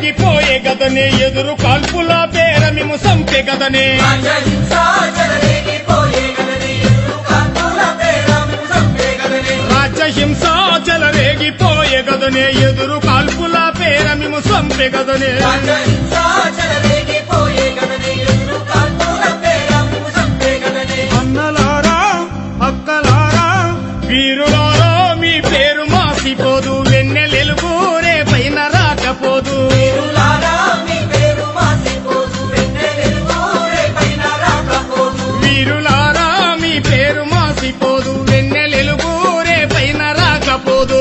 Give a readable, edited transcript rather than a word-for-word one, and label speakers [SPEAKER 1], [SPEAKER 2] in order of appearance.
[SPEAKER 1] చెలరేగిపోయే గదనే ఎదురు కాల్పుల పేర మేము సంపే గదనే రాజ్యహింస చెలరేగిపోయే గదనే ఎదురు కాల్పుల పేర మేము సంపే గదనే అన్నలారా అక్కలారా వీరులారా మీ పేరు మాసిపోదు వెన్నెలెలుగు రేపైన రాకపోదు వీరులారా మీ పేరు మాసిపోదు వెన్నెలెలుగు రేపైన రాకపోదు